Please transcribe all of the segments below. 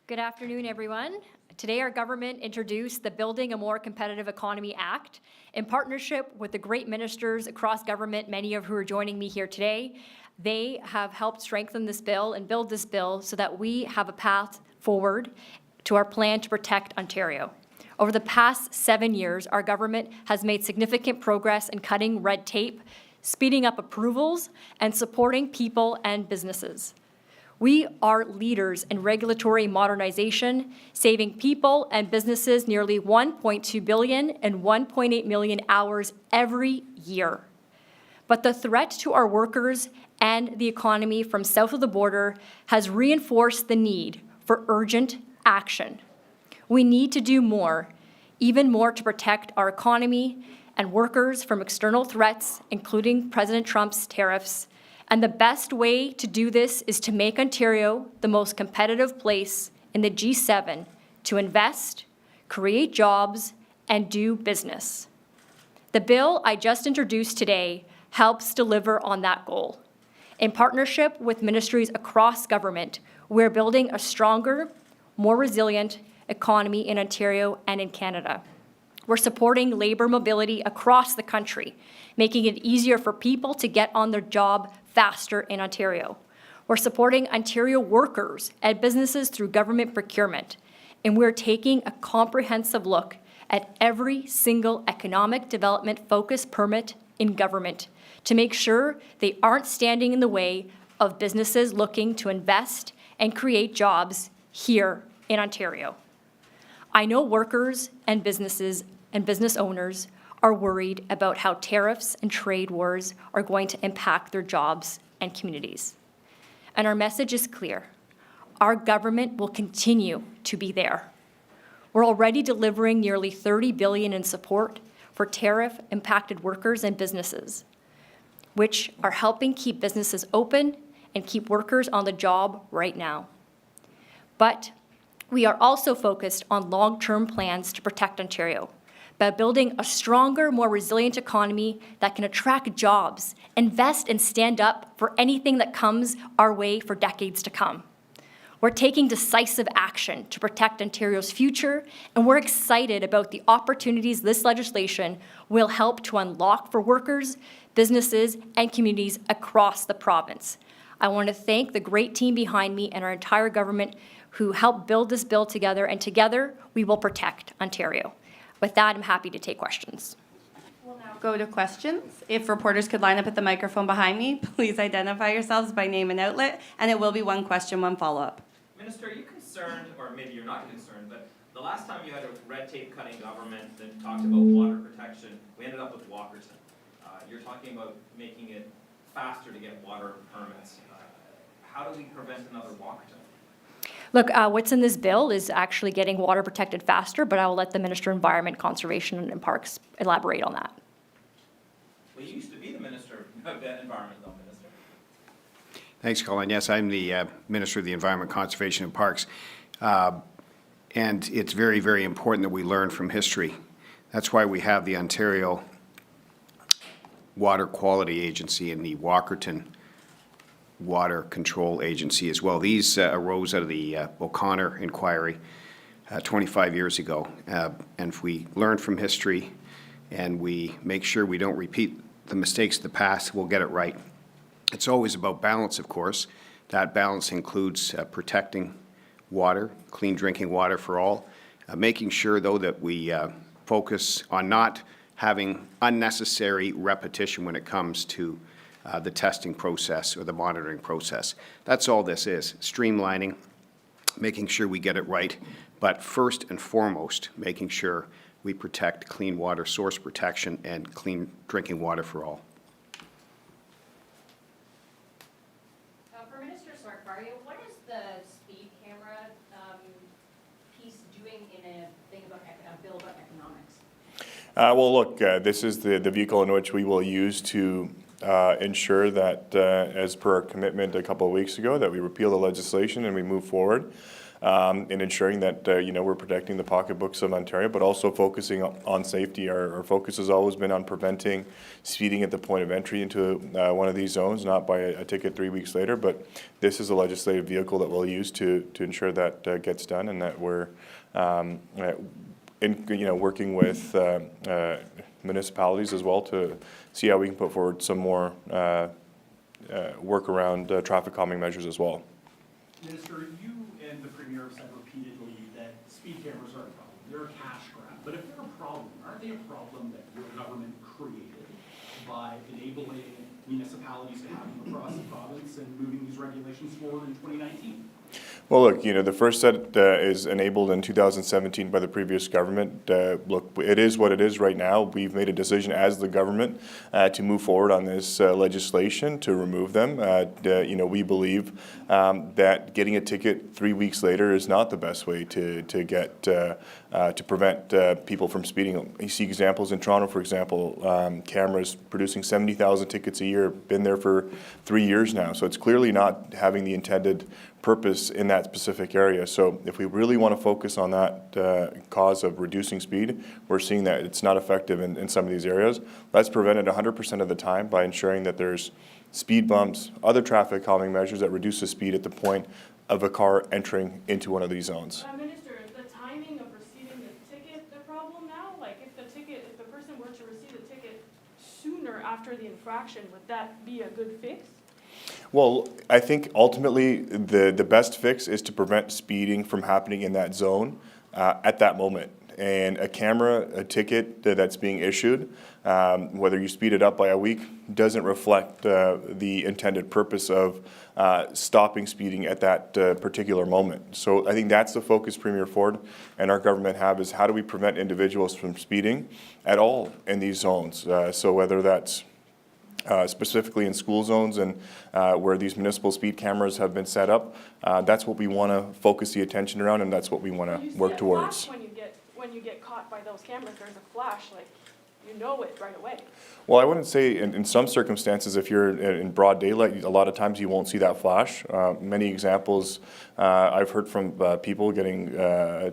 Good afternoon, everyone. Today, our government introduced the Building a More Competitive Economy Act in partnership with the great ministers across government, many of who are joining me here today. They have helped strengthen this bill and build this bill so that we have a path forward to our plan to protect Ontario. Over the past 7 years, our government has made significant progress in cutting red tape, speeding up approvals, and supporting people and businesses. We are leaders in regulatory modernization, saving people and businesses nearly $1.2 billion and 1.8 million hours every year. But the threat to our workers and the economy from south of the border has reinforced the need for urgent action. We need to do more, even more to protect our economy and workers from external threats, including President Trump's tariffs. And the best way to do this is to make Ontario the most competitive place in the G7 to invest, create jobs, and do business. The bill I just introduced today helps deliver on that goal. In partnership with ministries across government, we're building a stronger, more resilient economy in Ontario and in Canada. We're supporting labor mobility across the country, making it easier for people to get on their job faster in Ontario. We're supporting Ontario workers and businesses through government procurement, and we're taking a comprehensive look at every single economic development focused permit in government to make sure they aren't standing in the way of businesses looking to invest and create jobs here in Ontario. I know workers and businesses and business owners are worried about how tariffs and trade wars are going to impact their jobs and communities. And our message is clear. Our government will continue to be there. We're already delivering nearly $30 billion in support for tariff-impacted workers and businesses, which are helping keep businesses open and keep workers on the job right now. But we are also focused on long-term plans to protect Ontario by building a stronger, more resilient economy that can attract jobs, invest, and stand up for anything that comes our way for decades to come. We're taking decisive action to protect Ontario's future, and we're excited about the opportunities this legislation will help to unlock for workers, businesses, and communities across the province. I want to thank the great team behind me and our entire government who helped build this bill together, and together we will protect Ontario. With that, I'm happy to take questions. We'll now go to questions. If reporters could line up at the microphone behind me, please identify yourselves by name and outlet, and it will be one question, one follow-up. Minister, are you concerned, or maybe you're not concerned, but the last time you had a red tape cutting government that talked about water protection, we ended up with Walkerton. You're talking about making it faster to get water permits. How do we prevent another Walkerton? Look, what's in this bill is actually getting water protected faster, but I will let the Minister of Environment, Conservation and Parks elaborate on that. Well, you used to be the Minister of Environment, though, Minister. Thanks, Colin. Yes, I'm the Minister of the Environment, Conservation and Parks. And it's very, very important that we learn from history. That's why we have the Ontario Water Quality Agency and the Walkerton Water Control Agency as well. These arose out of the O'Connor inquiry 25 years ago. And if we learn from history and we make sure we don't repeat the mistakes of the past, we'll get it right. It's always about balance, of course. That balance includes protecting water, clean drinking water for all, making sure, though, that we focus on not having unnecessary repetition when it comes to the testing process or the monitoring process. That's all this is, streamlining, making sure we get it right, but first and foremost, making sure we protect clean water source protection and clean drinking water for all. For Minister Sarkaria, what is the speed camera piece doing in a bill about economics? Well, look, this is the vehicle in which we will use to ensure that, as per our commitment a couple of weeks ago, that we repeal the legislation and we move forward. in ensuring that, we're protecting the pocketbooks of Ontario, but also focusing on safety. Our focus has always been on preventing speeding at the point of entry into one of these zones, not by a ticket 3 weeks later, but this is a legislative vehicle that we'll use to ensure that gets done, and that we're working with municipalities as well to see how we can put forward some more work around traffic calming measures as well. Minister, you and the Premier have said repeatedly that speed cameras are a problem. They're a cash grab. But if they're a problem, aren't they a problem that your government created by enabling municipalities to have them across the province and moving these regulations forward in 2019? Well, look, the first set is enabled in 2017 by the previous government. Look, it is what it is right now. We've made a decision as the government to move forward on this legislation to remove them. We believe that getting a ticket 3 weeks later is not the best way to prevent people from speeding. You see examples in Toronto, for example, cameras producing 70,000 tickets a year, been there for 3 years now. So it's clearly not having the intended purpose in that specific area. So if we really want to focus on that cause of reducing speed, we're seeing that it's not effective in some of these areas. That's prevented 100% of the time by ensuring that there's speed bumps, other traffic calming measures that reduce the speed at the point of a car entering into one of these zones. Minister, is the timing of receiving the ticket the problem now? Like if the person were to receive the ticket sooner after the infraction, would that be a good fix? Well, I think ultimately the best fix is to prevent speeding from happening in that zone at that moment. And a ticket that's being issued, whether you speed it up by a week, doesn't reflect the intended purpose of stopping speeding at that particular moment. So I think that's the focus Premier Ford and our government have, is how do we prevent individuals from speeding at all in these zones. So whether that's specifically in school zones and where these municipal speed cameras have been set up, that's what we want to focus the attention around, and that's what we want to work towards. When you get caught by those cameras, there's a flash, like you know it right away. Well, I wouldn't say in some circumstances, if you're in broad daylight, a lot of times you won't see that flash. Many examples I've heard from people getting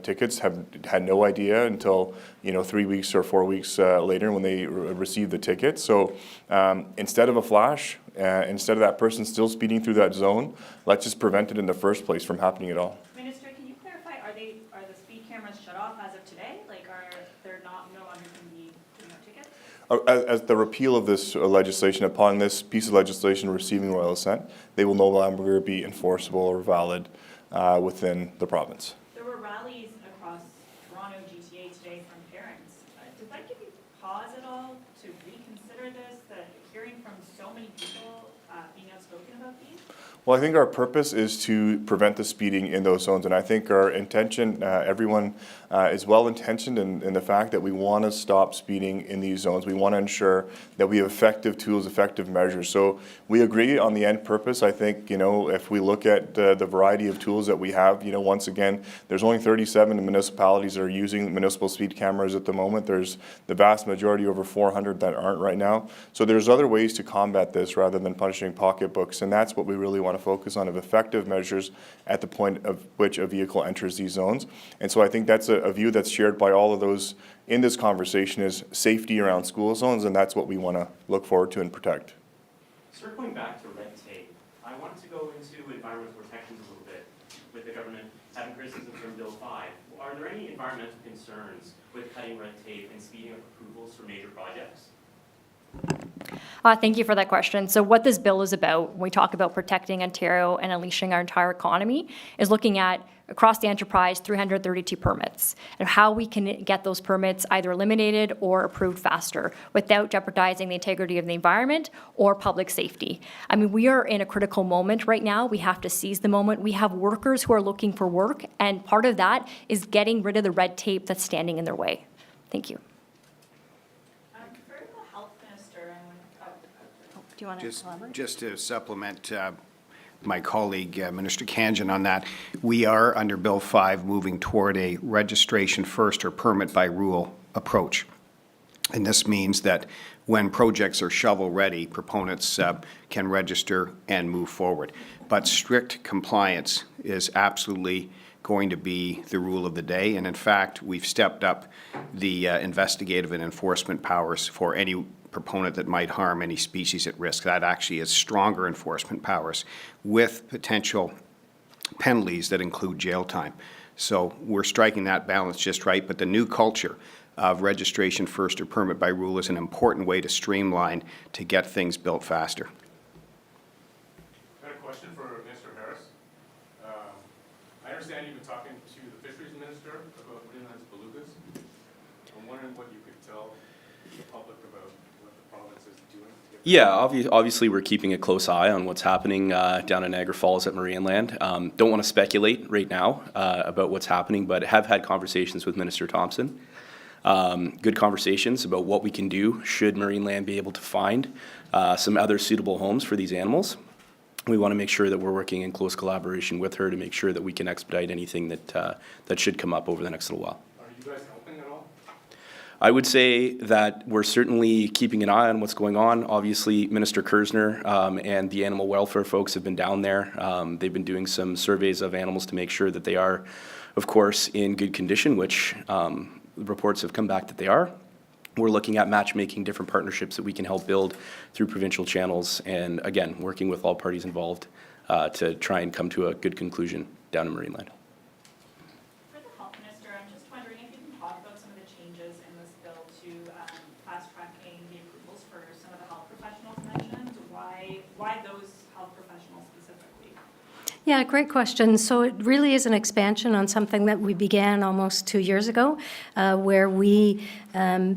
tickets have had no idea until 3 weeks or 4 weeks later when they receive the ticket. So instead of a flash, instead of that person still speeding through that zone, let's just prevent it in the first place from happening at all. Minister, can you clarify, are the speed cameras shut off as of today? Like, are there no longer going to be tickets? As the repeal of this legislation, upon this piece of legislation receiving royal assent, they will no longer be enforceable or valid within the province. There were rallies across Toronto GTA today from parents. Does that give you pause at all to reconsider this, that hearing from so many people being outspoken about these? Well, I think our purpose is to prevent the speeding in those zones, and I think our intention, everyone is well-intentioned in the fact that we want to stop speeding in these zones. We want to ensure that we have effective tools, effective measures. So we agree on the end purpose. I think, if we look at the variety of tools that we have, once again, there's only 37 municipalities that are using municipal speed cameras at the moment. There's the vast majority, over 400, that aren't right now. So there's other ways to combat this rather than punishing pocketbooks, and that's what we really want to focus on, of effective measures at the point of which a vehicle enters these zones. And so I think that's a view that's shared by all of those in this conversation, is safety around school zones, and that's what we want to look forward to and protect. Circling back to red tape, I wanted to go into environmental protections a little bit, with the government having criticism from Bill 5. Are there any environmental concerns with cutting red tape and speeding up approvals for major projects? Thank you for that question. So what this bill is about, when we talk about protecting Ontario and unleashing our entire economy, is looking at, across the enterprise, 332 permits, and how we can get those permits either eliminated or approved faster without jeopardizing the integrity of the environment or public safety. I mean, we are in a critical moment right now. We have to seize the moment. We have workers who are looking for work, and part of that is getting rid of the red tape that's standing in their way. Thank you. Do you want to elaborate? Just to supplement my colleague, Minister Khanjin, on that, we are, under Bill 5, moving toward a registration first or permit by rule approach. And this means that when projects are shovel-ready, proponents can register and move forward. But strict compliance is absolutely going to be the rule of the day. And in fact, we've stepped up the investigative and enforcement powers for any proponent that might harm any species at risk. That actually is stronger enforcement powers with potential penalties that include jail time. So we're striking that balance just right, but the new culture of registration first or permit by rule is an important way to streamline to get things built faster. I have a question for Mr. Harris. I understand you've been talking to the fisheries minister about Marineland's belugas. I'm wondering what you could tell the public about what the province is doing. Yeah, obviously we're keeping a close eye on what's happening down in Niagara Falls at Marineland. Don't want to speculate right now about what's happening, but have had conversations with Minister Thompson. Good conversations about what we can do should Marineland be able to find some other suitable homes for these animals. We want to make sure that we're working in close collaboration with her to make sure that we can expedite anything that should come up over the next little while. Are you guys helping at all? I would say that we're certainly keeping an eye on what's going on. Obviously, Minister Kersner and the animal welfare folks have been down there. They've been doing some surveys of animals to make sure that they are, of course, in good condition, which reports have come back that they are. We're looking at matchmaking different partnerships that we can help build through provincial channels, and again, working with all parties involved to try and come to a good conclusion down in Marineland. For the health minister, I'm just wondering if you can talk about some of the changes in this bill to fast-tracking the approvals for some of the health professionals mentioned. Why those health professionals specifically? Yeah, great question. So it really is an expansion on something that we began almost 2 years ago, where we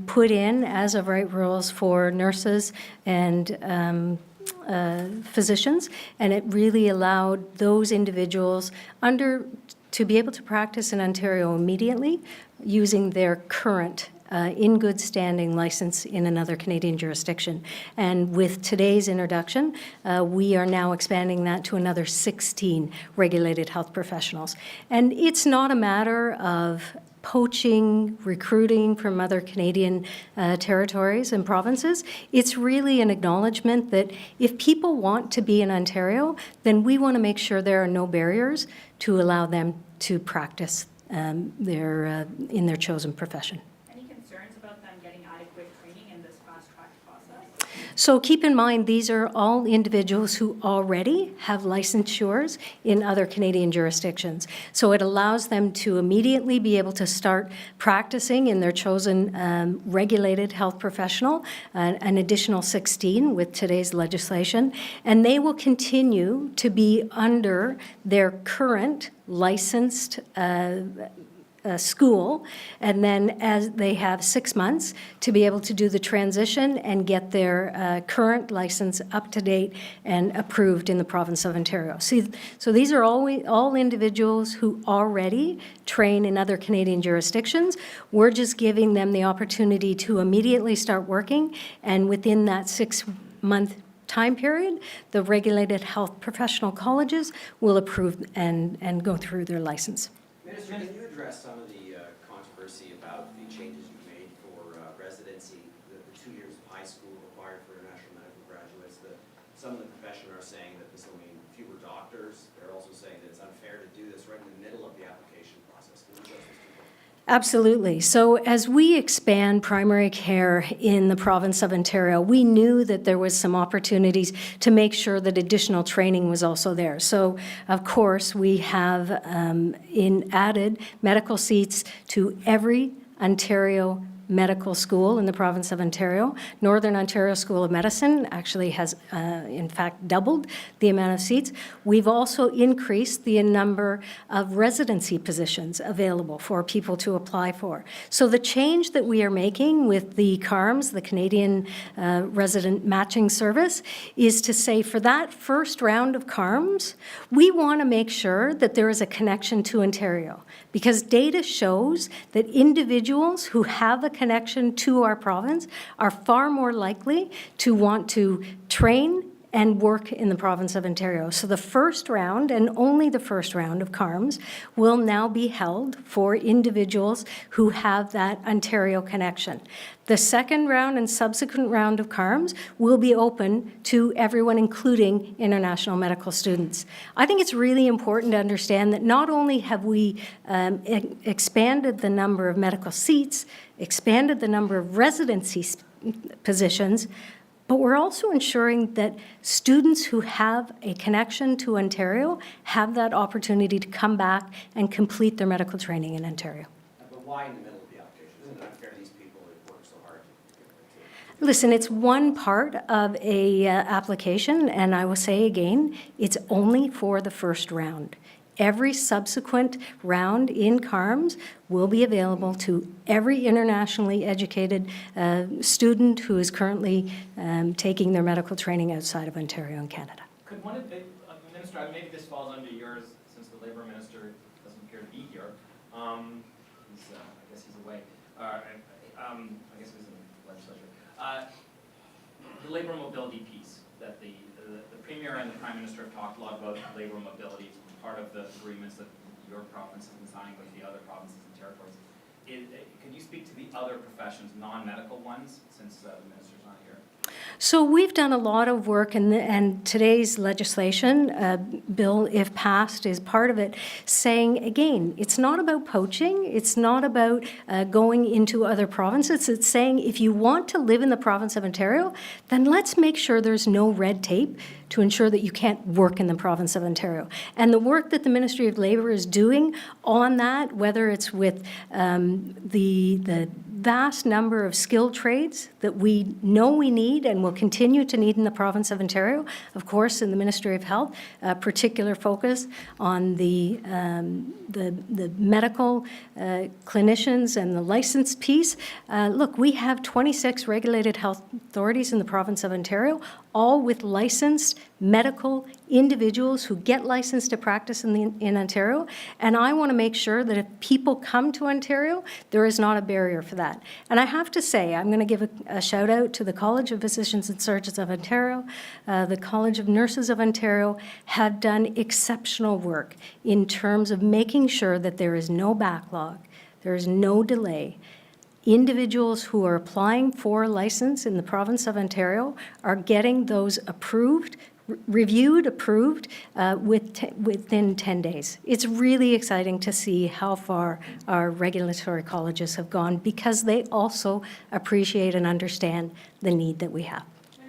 put in as of right rules for nurses and physicians, and it really allowed those individuals to be able to practice in Ontario immediately using their current in good standing license in another Canadian jurisdiction. And with today's introduction, we are now expanding that to another 16 regulated health professionals. And it's not a matter of poaching, recruiting from other Canadian territories and provinces. It's really an acknowledgement that if people want to be in Ontario, then we want to make sure there are no barriers to allow them to practice in their chosen profession. Any concerns about them getting adequate training in this fast-track process? So keep in mind, these are all individuals who already have licensures in other Canadian jurisdictions. So it allows them to immediately be able to start practicing in their chosen regulated health professional, an additional 16 with today's legislation, and they will continue to be under their current licensed school, and then as they have 6 months to be able to do the transition and get their current license up to date and approved in the province of Ontario. So these are all individuals who already train in other Canadian jurisdictions. We're just giving them the opportunity to immediately start working, and within that 6-month time period, the regulated health professional colleges will approve and go through their license. Minister, can you address some of the controversy about the changes you've made for residency, the 2 years of high school required for international medical graduates? Some of the profession are saying that this will mean fewer doctors. They're also saying that it's unfair to do this right in the middle of the application process. Can you address this? Absolutely. So as we expand primary care in the province of Ontario, we knew that there was some opportunities to make sure that additional training was also there. So, of course, we have added medical seats to every Ontario medical school in the province of Ontario. Northern Ontario School of Medicine actually has, in fact, doubled the amount of seats. We've also increased the number of residency positions available for people to apply for. So the change that we are making with the CARMS, the Canadian Resident Matching Service, is to say for that first round of CARMS, we want to make sure that there is a connection to Ontario, because data shows that individuals who have a connection to our province are far more likely to want to train and work in the province of Ontario. So the first round, and only the first round of CARMS, will now be held for individuals who have that Ontario connection. The second round and subsequent round of CARMS will be open to everyone, including international medical students. I think it's really important to understand that not only have we expanded the number of medical seats, expanded the number of residency positions, but we're also ensuring that students who have a connection to Ontario have that opportunity to come back and complete their medical training in Ontario. But why in the middle of the application? Isn't it unfair these people have worked so hard to get it to? Listen, it's one part of a application, and I will say again, it's only for the first round. Every subsequent round in CARMS will be available to every internationally educated student who is currently taking their medical training outside of Ontario and Canada. Could one of the, Minister, maybe this falls under yours since the Labour Minister doesn't appear to be here. I guess he's away. I guess he's in the legislature. The Labour mobility piece that the Premier and the Prime Minister have talked a lot about Labour mobility. Part of the agreements that your province has been signing with the other provinces and territories. Can you speak to the other professions, non-medical ones, since the minister's not here? So we've done a lot of work, and today's legislation, bill, if passed, is part of it, saying, again, it's not about poaching, it's not about going into other provinces, it's saying if you want to live in the province of Ontario, then let's make sure there's no red tape to ensure that you can't work in the province of Ontario. And the work that the Ministry of Labour is doing on that, whether it's with the vast number of skilled trades that we know we need and will continue to need in the province of Ontario. Of course, in the Ministry of Health, particular focus on the medical clinicians and the license piece. Look, we have 26 regulated health authorities in the province of Ontario, all with licensed medical individuals who get licensed to practice in Ontario. And I want to make sure that if people come to Ontario, there is not a barrier for that. And I have to say, I'm going to give a shout out to the College of Physicians and Surgeons of Ontario, the College of Nurses of Ontario have done exceptional work in terms of making sure that there is no backlog, there is no delay. Individuals who are applying for a license in the province of Ontario are getting those approved, reviewed, approved within 10 days. It's really exciting to see how far our regulatory colleges have gone because they also appreciate and understand the need that we have.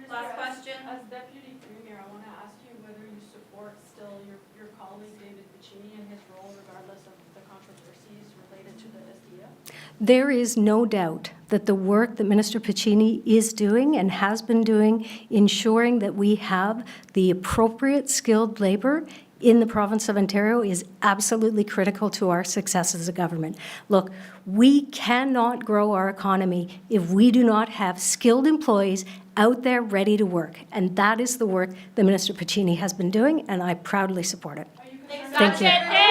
Last question. As Deputy Premier, I want to ask you whether you support still your colleague David Piccini in his role regardless of the controversies related to the SDF? There is no doubt that the work that Minister Piccini is doing and has been doing, ensuring that we have the appropriate skilled labor in the province of Ontario is absolutely critical to our success as a government. Look, we cannot grow our economy if we do not have skilled employees out there ready to work. And that is the work that Minister Piccini has been doing, and I proudly support it. Thank you.